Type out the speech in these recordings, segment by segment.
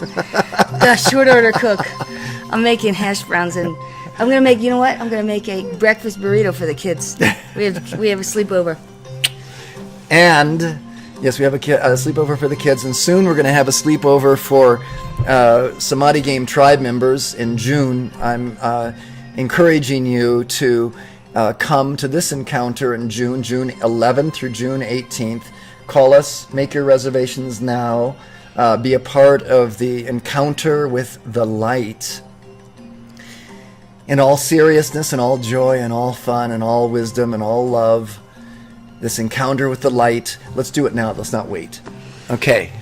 The short order cook. I'm making hash browns, and I'm gonna make. You know what? I'm gonna make a breakfast burrito for the kids. We have a sleepover. And yes, we have a sleepover for the kids, and soon we're gonna have a sleepover for Samadhi Game Tribe members in June. I'm encouraging you to come to this encounter in June 11th through June 18th. Call us, make your reservations now. Be a part of the encounter with the light. In all seriousness and all joy and all fun and all wisdom and all love, this encounter with the light. Let's do it now. Let's not wait. Okay.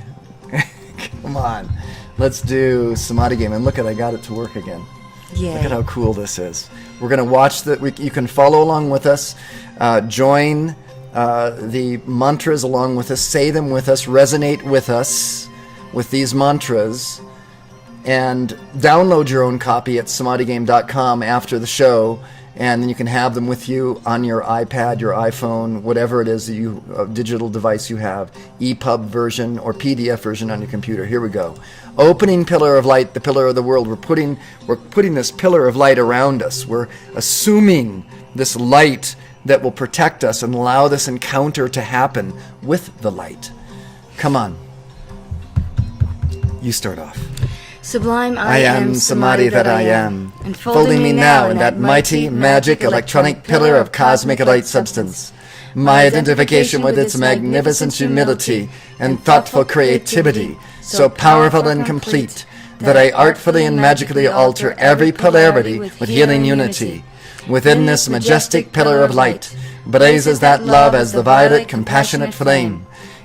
Come on. Let's do Samadhi Game. And look I got it to work again. Yeah. Look at how cool this is. We're going to watch you can follow along with us. Join the mantras along with us. Say them with us. Resonate with us with these mantras. And download your own copy at samadhigame.com after the show. And then you can have them with you on your iPad, your iPhone, whatever it is that digital device you have, EPUB version or PDF version on your computer. Here we go. Opening pillar of light, the pillar of the world. We're putting this pillar of light around us. We're assuming this light that will protect us and allow this encounter to happen with the light. Come on. You start off. Sublime I am Samadhi that I am, enfolding me now in that mighty, magic, electronic pillar of cosmic light substance. My identification with its magnificent humility and thoughtful creativity, so powerful and complete, that I artfully and magically alter every polarity with healing unity. Within this majestic pillar of light, blazes that love as the violet, compassionate flame.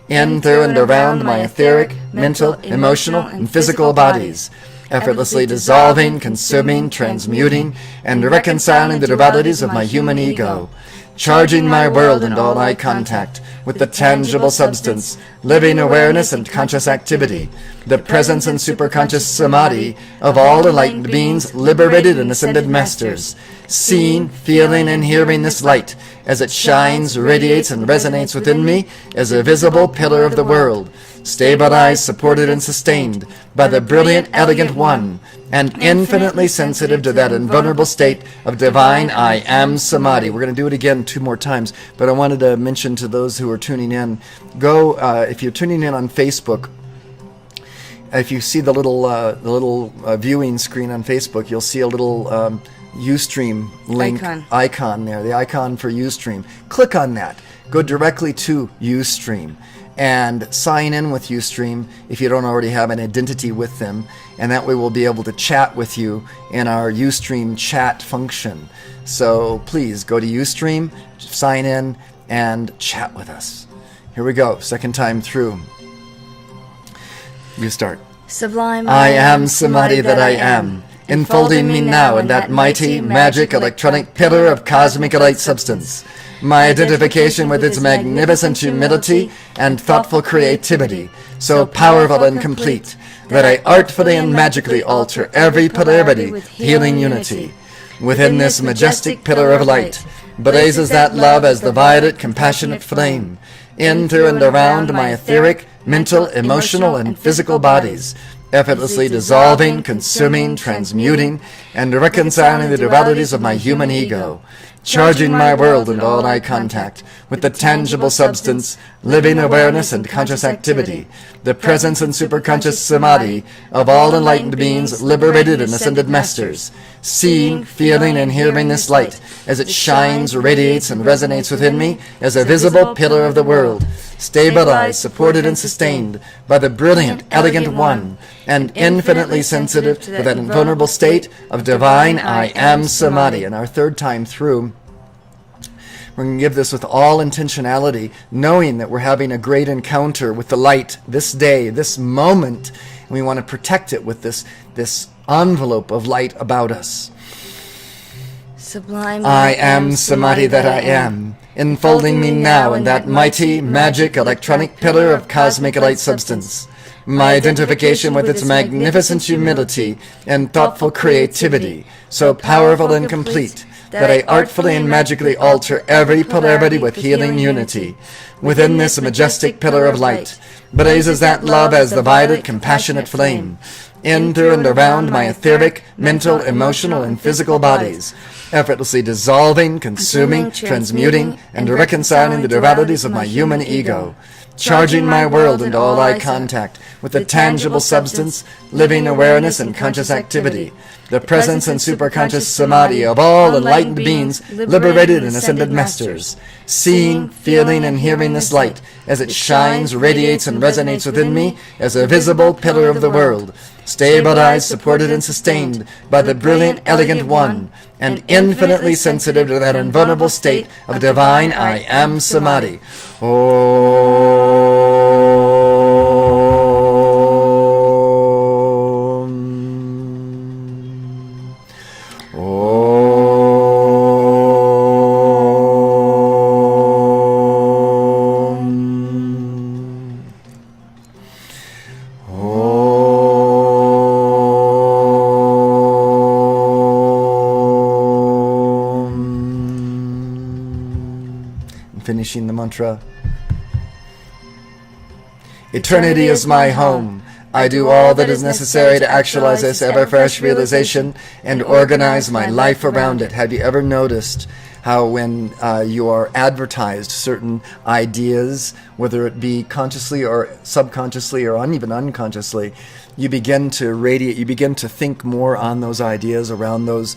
In, through, and around my etheric, mental, emotional, and physical bodies, effortlessly dissolving, consuming, transmuting, and reconciling the dualities of my human ego, charging my world and all eye contact with the tangible substance, living awareness and conscious activity, the presence and superconscious samadhi of all enlightened beings, liberated and ascended masters, seeing, feeling, and hearing this light as it shines, radiates, and resonates within me as a visible pillar of the world, stabilized, supported, and sustained by the brilliant, elegant one, and infinitely sensitive to that invulnerable state of divine I am Samadhi. We're going to do it again 2 more times, but I wanted to mention to those who are tuning in, go, if you're tuning in on Facebook, if you see the little viewing screen on Facebook, you'll see a little Ustream link icon there, the icon for Ustream. Click on that. Go directly to Ustream and sign in with Ustream if you don't already have an identity with them, and that way we'll be able to chat with you in our Ustream chat function. So please go to Ustream, sign in, and chat with us. Here we go, second time through. You start. Sublime I am Samadhi that I am, enfolding me now in that mighty, magic, electronic pillar of cosmic light substance. My identification with its magnificent humility and thoughtful creativity, so powerful and complete, that I artfully and magically alter every polarity with healing unity. Within this majestic pillar of light, blazes that love as the violet, compassionate flame. In, through, and around my etheric, mental, emotional, and physical bodies, effortlessly dissolving, consuming, transmuting, and reconciling the dualities of my human ego, charging my world and all eye contact with the tangible substance, living awareness and conscious activity, the presence and superconscious samadhi of all enlightened beings, liberated and ascended masters, seeing, feeling, and hearing this light as it shines, radiates, and resonates within me as a visible pillar of the world, stabilized, supported, and sustained by the brilliant, elegant one, and infinitely sensitive to that invulnerable state of divine I am Samadhi. And our third time through, we're going to give this with all intentionality, knowing that we're having a great encounter with the light this day, this moment, and we want to protect it with this envelope of light about us. Sublime I am Samadhi that I am, enfolding me now in that mighty, magic, electronic pillar of cosmic light substance. My identification with its magnificent humility and thoughtful creativity, so powerful and complete, that I artfully and magically alter every polarity with healing unity. within this majestic pillar of light, blazes that love as the violet, compassionate flame, in, through, and around my etheric, mental, emotional, and physical bodies, effortlessly dissolving, consuming, transmuting, and reconciling the dualities of my human ego, charging my world and all I contact with the tangible substance, living awareness, and conscious activity, the presence and superconscious samadhi of all enlightened beings, liberated and ascended masters, seeing, feeling, and hearing this light as it shines, radiates, and resonates within me as a visible pillar of the world, stabilized, supported, and sustained by the brilliant, elegant one, and infinitely sensitive to that invulnerable state of divine I Am Samadhi. Finishing the mantra. Eternity is my home. I do all that is necessary to actualize this ever-fresh realization and organize my life around it. Have you ever noticed how when you are advertised certain ideas, whether it be consciously or subconsciously or even unconsciously, you begin to radiate, you begin to think more on those ideas, around those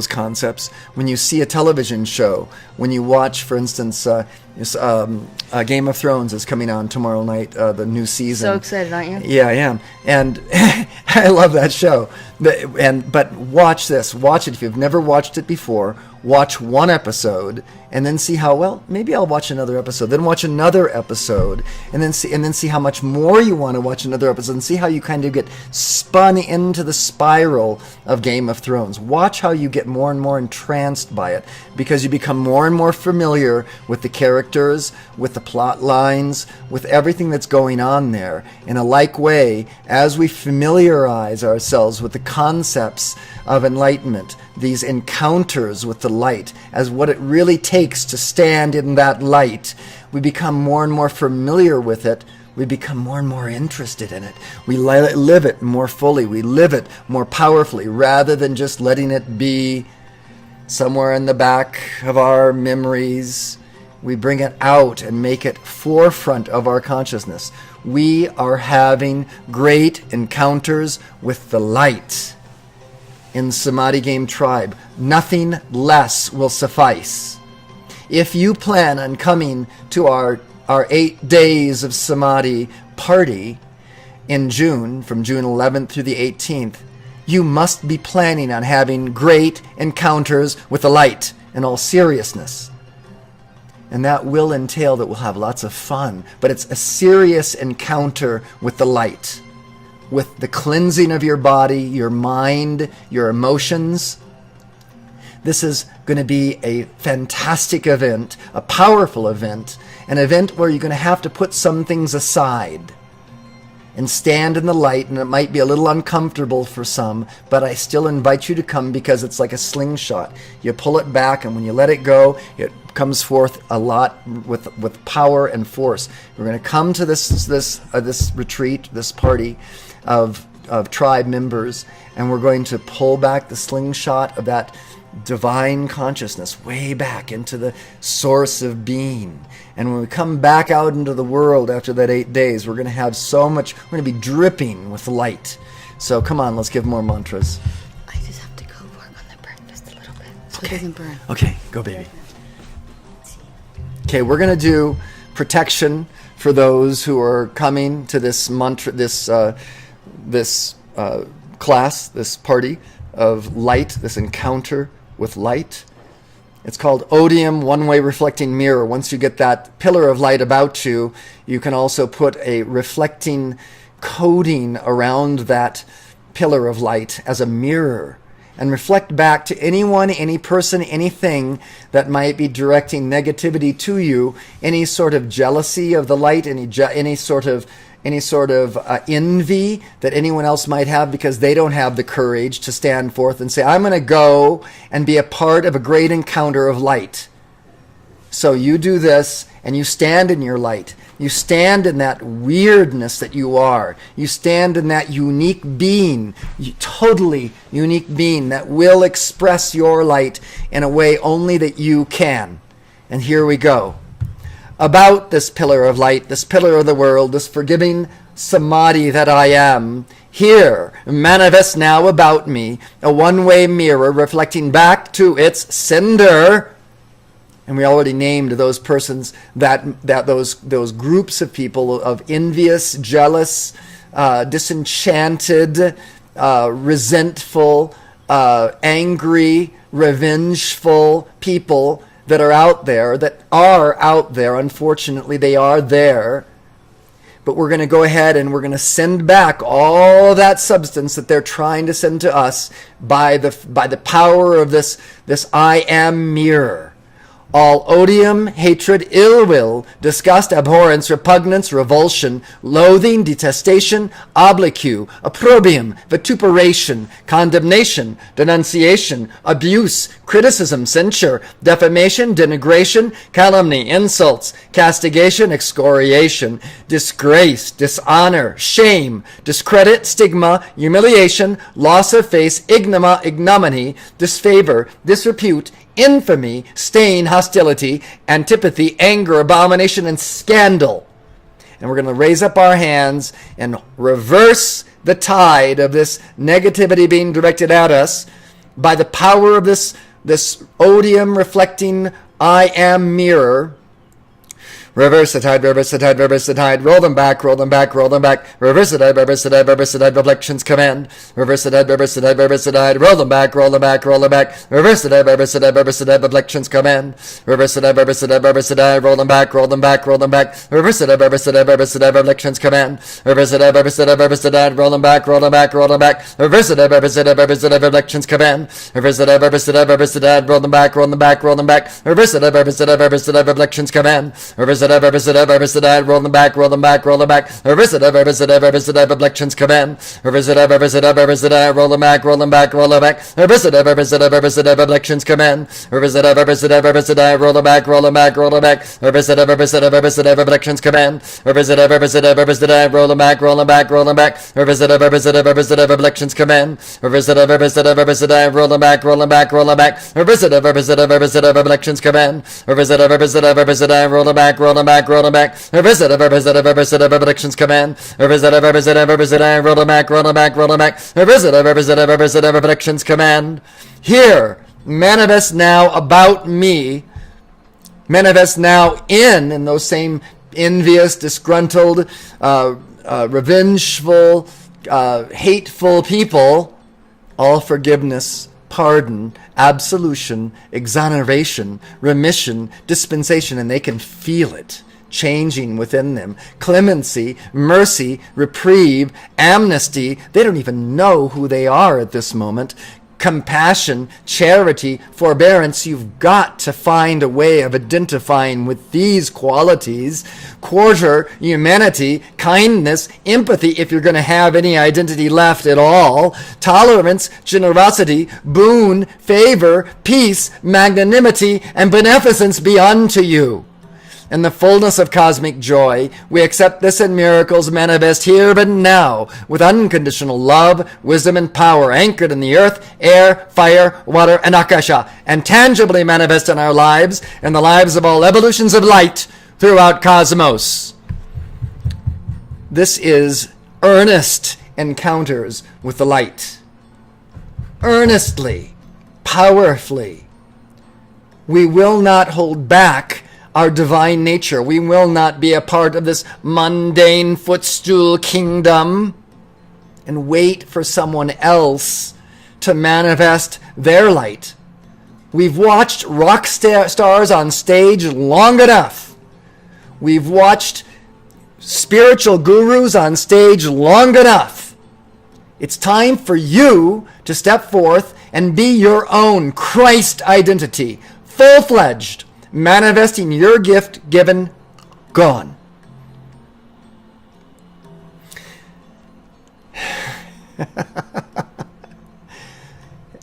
concepts. When you see a television show, when you watch, for instance, Game of Thrones is coming on tomorrow night, the new season. So excited, aren't you? Yeah, I am. And I love that show. But watch this. Watch it if you've never watched it before. Watch one episode and then see how, well, maybe I'll watch another episode. Then watch another episode and then see how much more you want to watch another episode and see how you kind of get spun into the spiral of Game of Thrones. Watch how you get more and more entranced by it because you become more and more familiar with the characters, with the plot lines, with everything that's going on there. In a like way, as we familiarize ourselves with the concepts of enlightenment, these encounters with the light, as what it really takes to stand in that light, we become more and more familiar with it. We become more and more interested in it. We live it more fully. We live it more powerfully rather than just letting it be somewhere in the back of our memories. We bring it out and make it forefront of our consciousness. We are having great encounters with the light. In Samadhi Game Tribe, nothing less will suffice. If you plan on coming to our 8 days of Samadhi party in June, from June 11th through the 18th, you must be planning on having great encounters with the light in all seriousness. And that will entail that we'll have lots of fun, but it's a serious encounter with the light, with the cleansing of your body, your mind, your emotions. This is going to be a fantastic event, a powerful event, an event where you're going to have to put some things aside and stand in the light, and it might be a little uncomfortable for some, but I still invite you to come because it's like a slingshot. You pull it back, and when you let it go, it comes forth a lot with power and force. We're going to come to this retreat, this party of tribe members, and we're going to pull back the slingshot of that divine consciousness way back into the source of being. And when we come back out into the world after that 8 days, we're going to have so much, we're going to be dripping with light. So come on, let's give more mantras. I just have to go work on the breakfast a little bit so it doesn't burn. Okay, go baby. Okay, we're going to do protection for those who are coming to this mantra, this class, this party of light, this encounter with light. It's called Odium, one-way reflecting mirror. Once you get that pillar of light about you, you can also put a reflecting coating around that pillar of light as a mirror and reflect back to anyone, any person, anything that might be directing negativity to you, any sort of jealousy of the light, any sort of envy that anyone else might have because they don't have the courage to stand forth and say, I'm going to go and be a part of a great encounter of light. So you do this, and you stand in your light. You stand in that weirdness that you are. You stand in that unique being, totally unique being that will express your light in a way only that you can. And here we go. About this pillar of light, this pillar of the world, this forgiving Samadhi that I am, here manifests now about me a one-way mirror reflecting back to its sender. And we already named those persons, those groups of people of envious, jealous, disenchanted, resentful, angry, revengeful people that are out there. Unfortunately, they are there. But we're going to go ahead and we're going to send back all that substance that they're trying to send to us by the power of this I am mirror. All odium, hatred, ill will, disgust, abhorrence, repugnance, revulsion, loathing, detestation, obloquy, opprobrium, vituperation, condemnation, denunciation, abuse, criticism, censure, defamation, denigration, calumny, insults, castigation, excoriation, disgrace, dishonor, shame, discredit, stigma, humiliation, loss of face, ignominy, disfavor, disrepute, infamy, stain, hostility, antipathy, anger, abomination, and scandal. And we're going to raise up our hands and reverse the tide of this negativity being directed at us by the power of this odium reflecting I am mirror. Reverse the tide, reverse the tide, reverse the tide. Roll them back, roll them back, roll them back. Reverse the tide, reverse the tide, reverse the tide. Reflections command. Reverse the tide, reverse the tide, reverse the tide. Roll them back, roll them back, roll them back. Reverse the tide, reverse the tide, reverse the tide. Reflections command. Reverse the tide, reverse the tide, reverse the tide. Roll them back, roll them back, roll them back. Reverse the tide, reverse the tide, reverse the tide. Reflections command. Reverse the tide, reverse the tide, reverse the tide. Roll them back, roll them back, roll them back. Reverse the tide, reverse the tide, reverse the tide. Reflections command. Reverse the tide, reverse the tide, reverse the tide. Roll them back, roll them back, roll them back. Reverse the tide, reverse the tide, reverse the tide. Reflections command. Reverse the tide, reverse the tide, reverse the tide, roll them back, roll them back, roll them back. Reverse the tide, reverse the tide, reverse the tide. Reflections command. Reverse the tide, reverse the tide, reverse the tide. Roll them back, roll them back, roll them back. Reverse the tide, reverse the tide, reverse the tide. Reflections command. Reverse the tide, reverse the tide, reverse the tide. Roll them back, roll them back, roll them back. Reverse the tide, reverse the tide, reverse the tide. Reflections command. Reverse the tide, reverse the tide, reverse the tide. Roll them back, roll them back, roll them back. Reverse the tide, reverse the tide, reverse the tide. Reflections command. Reverse the tide, reverse the tide, reverse the tide. Roll them back, roll them back, roll them back. Reverse the tide, reverse the tide, reverse the tide. Reflections command. Reverse the tide, reverse the tide, reverse the tide. Roll them back, roll them back, roll them back. Reverse the tide, reverse the tide, reverse the tide. Reflections command. Reverse the tide, reverse the tide, reverse the tide. Roll them back, roll them back, roll them back. Reverse the tide, reverse the tide, reverse the tide. Reflections command. Here manifest now about me. Manifest now in those same envious, disgruntled, revengeful, hateful people, all forgiveness, pardon, absolution, exoneration, remission, dispensation, and they can feel it changing within them. Clemency, mercy, reprieve, amnesty. They don't even know who they are at this moment. Compassion, charity, forbearance. You've got to find a way of identifying with these qualities. Quarter, humanity, kindness, empathy, if you're going to have any identity left at all. Tolerance, generosity, boon, favor, peace, magnanimity, and beneficence be unto you. In the fullness of cosmic joy, we accept this in miracles manifest here and now, with unconditional love, wisdom, and power, anchored in the earth, air, fire, water, and akasha, and tangibly manifest in our lives, and the lives of all evolutions of light throughout cosmos. This is earnest encounters with the light. Earnestly, powerfully. We will not hold back our divine nature. We will not be a part of this mundane footstool kingdom and wait for someone else to manifest their light. We've watched rock stars on stage long enough. We've watched spiritual gurus on stage long enough. It's time for you to step forth and be your own Christ identity, full-fledged, manifesting your gift given, gone.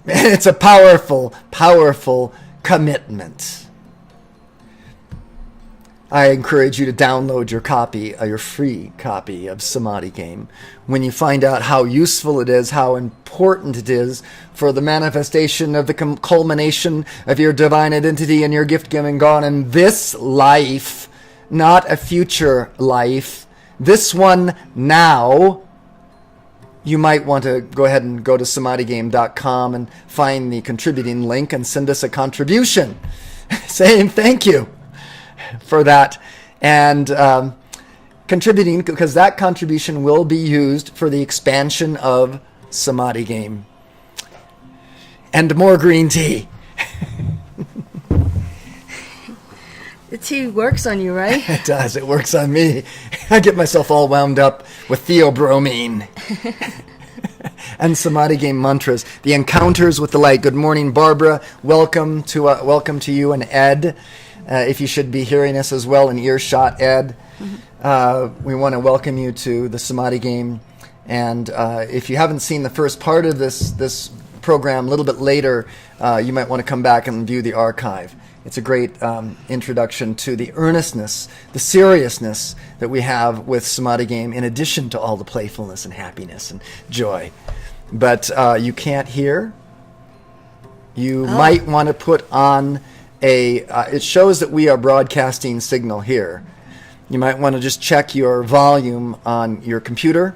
It's a powerful, powerful commitment. I encourage you to download your free copy of Samadhi Game. When you find out how useful it is, how important it is for the manifestation of the culmination of your divine identity and your gift-giving God in this life, not a future life, this one now, you might want to go ahead and go to samadhigame.com and find the contributing link and send us a contribution saying thank you for that, and contributing, because that contribution will be used for the expansion of Samadhi Game. And more green tea. The tea works on you, right? It does. It works on me. I get myself all wound up with theobromine. And Samadhi Game mantras. The encounters with the light. Good morning, Barbara. Welcome to you and Ed. If you should be hearing us as well in earshot, Ed. We want to welcome you to the Samadhi Game. And if you haven't seen the first part of this program, a little bit later, you might want to come back and view the archive. It's a great introduction to the earnestness, the seriousness that we have with Samadhi Game, in addition to all the playfulness and happiness and joy. But you can't hear. You might want to put on it shows that we are broadcasting signal here. You might want to just check your volume on your computer.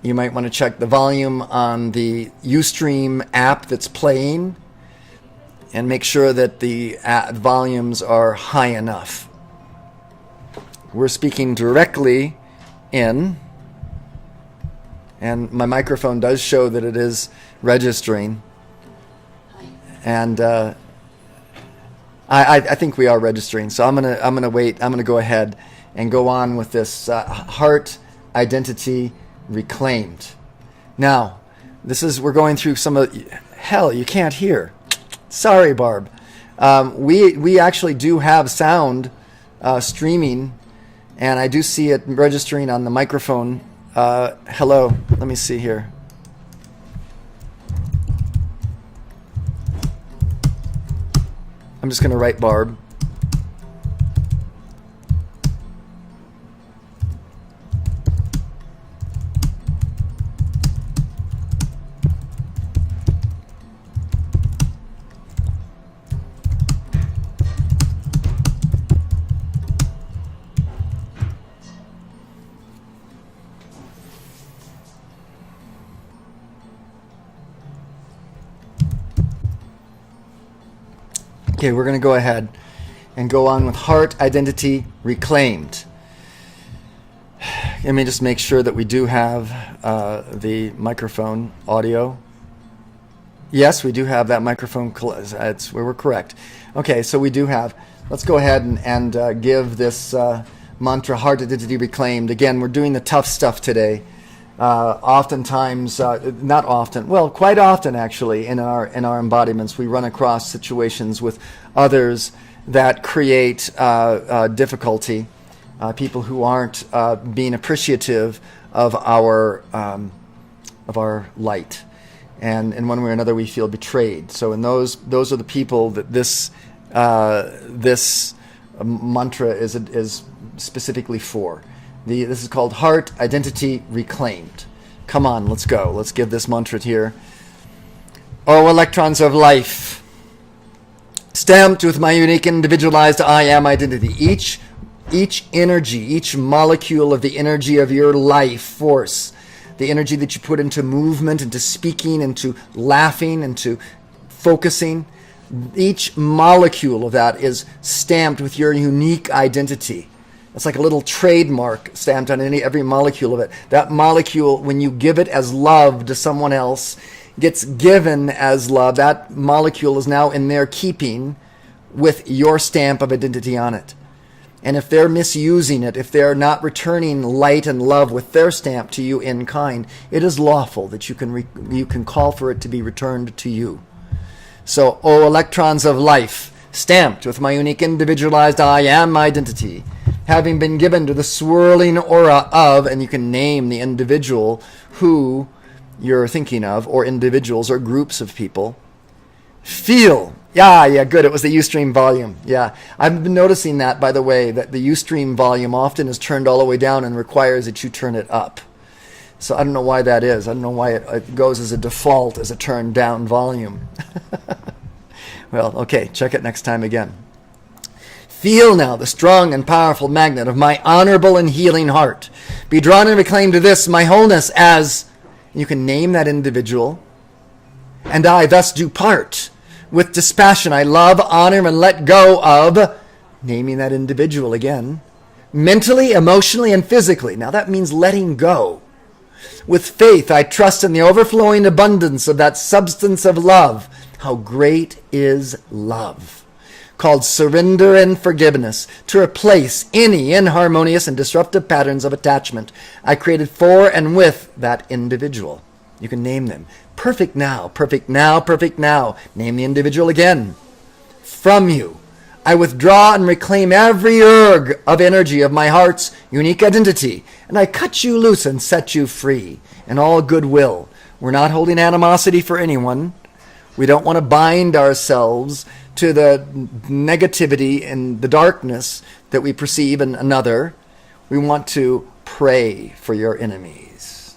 You might want to check the volume on the Ustream app that's playing and make sure that the volumes are high enough. We're speaking directly in, and my microphone does show that it is registering. And I think we are registering, so I'm gonna wait. I'm gonna go ahead and go on with this heart identity reclaimed. Now, we're going through some of. Hell, you can't hear. Sorry, Barb. We actually do have sound streaming, and I do see it registering on the microphone. Hello. Let me see here. I'm just going to write Barb. Okay, we're going to go ahead and go on with heart identity reclaimed. Let me just make sure that we do have the microphone audio. Yes, we do have that microphone. That's where we're correct. Okay, so we do have. Let's go ahead and give this mantra, heart identity reclaimed. Again, we're doing the tough stuff today. Oftentimes, not often, well, quite often actually, in our embodiments, we run across situations with others that create difficulty. People who aren't being appreciative of our light, and in one way or another, we feel betrayed. So, in those are the people that this mantra is specifically for. This is called Heart Identity Reclaimed. Come on, let's go. Let's give this mantra here. Oh, electrons of life, stamped with my unique individualized I am identity. Each energy, each molecule of the energy of your life force, the energy that you put into movement, into speaking, into laughing, into focusing, each molecule of that is stamped with your unique identity. It's like a little trademark stamped on every molecule of it. That molecule, when you give it as love to someone else, gets given as love. That molecule is now in their keeping with your stamp of identity on it. And if they're misusing it, if they're not returning light and love with their stamp to you in kind, it is lawful that you can call for it to be returned to you. So, O electrons of life, stamped with my unique individualized I am identity, having been given to the swirling aura of, and you can name the individual who you're thinking of, or individuals or groups of people, feel Yeah, good. It was the Ustream volume. Yeah. I've been noticing that, by the way, that the Ustream volume often is turned all the way down and requires that you turn it up. So I don't know why that is. I don't know why it goes as a default as a turned down volume. Well, okay, check it next time again. Feel now the strong and powerful magnet of my honorable and healing heart. Be drawn and reclaim to this, my wholeness, as you can name that individual. And I thus do part. With dispassion, I love, honor, and let go of, naming that individual again, mentally, emotionally, and physically. Now that means letting go. With faith, I trust in the overflowing abundance of that substance of love. How great is love, called surrender and forgiveness, to replace any inharmonious and disruptive patterns of attachment I created for and with that individual. You can name them. Perfect now, perfect now, perfect now. Name the individual again. From you, I withdraw and reclaim every erg of energy of my heart's unique identity, and I cut you loose and set you free in all goodwill. We're not holding animosity for anyone. We don't want to bind ourselves to the negativity and the darkness that we perceive in another. We want to pray for your enemies.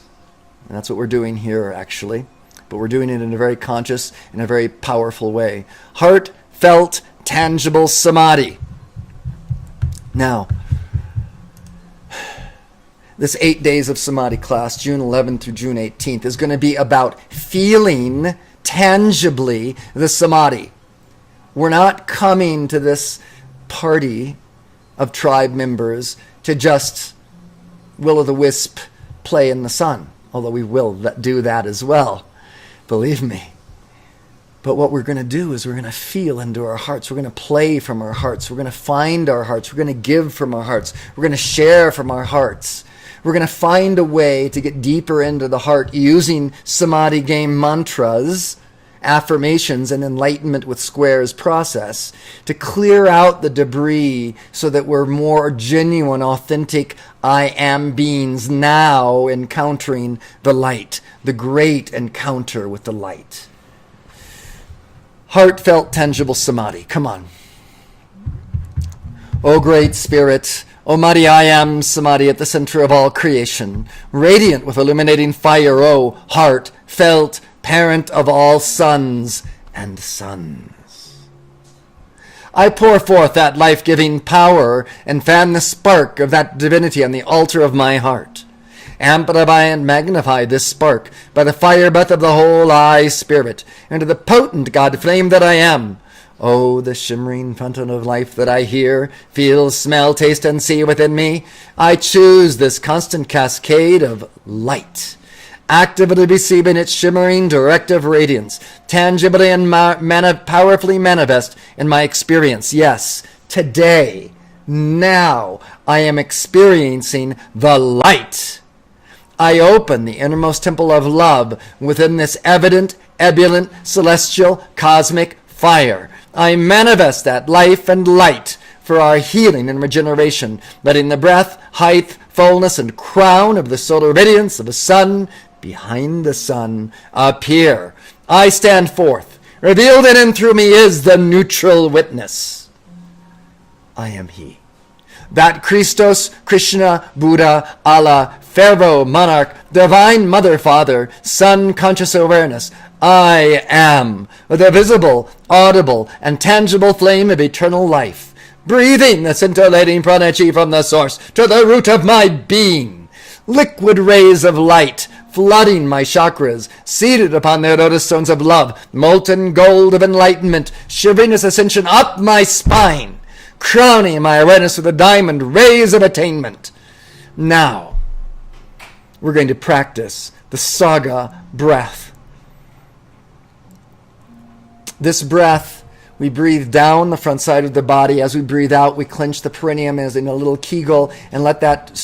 And that's what we're doing here, actually. But we're doing it in a very conscious and a very powerful way. Heartfelt, tangible samadhi. Now, this 8 days of samadhi class, June 11th through June 18th, is going to be about feeling tangibly the samadhi. We're not coming to this party of tribe members to just will-o'-the-wisp play in the sun, although we will do that as well, believe me. But what we're going to do is we're going to feel into our hearts. We're going to play from our hearts. We're going to find our hearts. We're going to give from our hearts. We're going to share from our hearts. We're going to find a way to get deeper into the heart using Samadhi game mantras, affirmations, and enlightenment with squares process to clear out the debris so that we're more genuine, authentic I am beings now encountering the light, the great encounter with the light. Heartfelt, tangible samadhi. Come on. O great spirit, O mighty I am samadhi at the center of all creation, radiant with illuminating fire, O heartfelt parent of all sons and sons. I pour forth that life-giving power and fan the spark of that divinity on the altar of my heart. Amplify and magnify this spark by the fire breath of the whole I Spirit into the potent God flame that I am. Oh, the shimmering fountain of life that I hear, feel, smell, taste, and see within me. I choose this constant cascade of light, actively receiving its shimmering directive radiance, tangibly and powerfully manifest in my experience. Yes, today, now, I am experiencing the light. I open the innermost temple of love within this evident, ebullient, celestial, cosmic fire. I manifest that life and light for our healing and regeneration, letting the breath, height, fullness, and crown of the solar radiance of the sun behind the sun appear. I stand forth. Revealed in and through me is the neutral witness. I am He. That Christos, Krishna, Buddha, Allah, Pharaoh, Monarch, Divine Mother, Father, Sun, Conscious Awareness. I am the visible, audible, and tangible flame of eternal life, breathing the scintillating prana-chi from the source to the root of my being. Liquid rays of light flooding my chakras, seated upon their lotus stones of love, molten gold of enlightenment, shivering its ascension up my spine, crowning my awareness with the diamond rays of attainment. Now, we're going to practice the saga breath. This breath, we breathe down the front side of the body. As we breathe out, we clench the perineum as in a little kegel and let that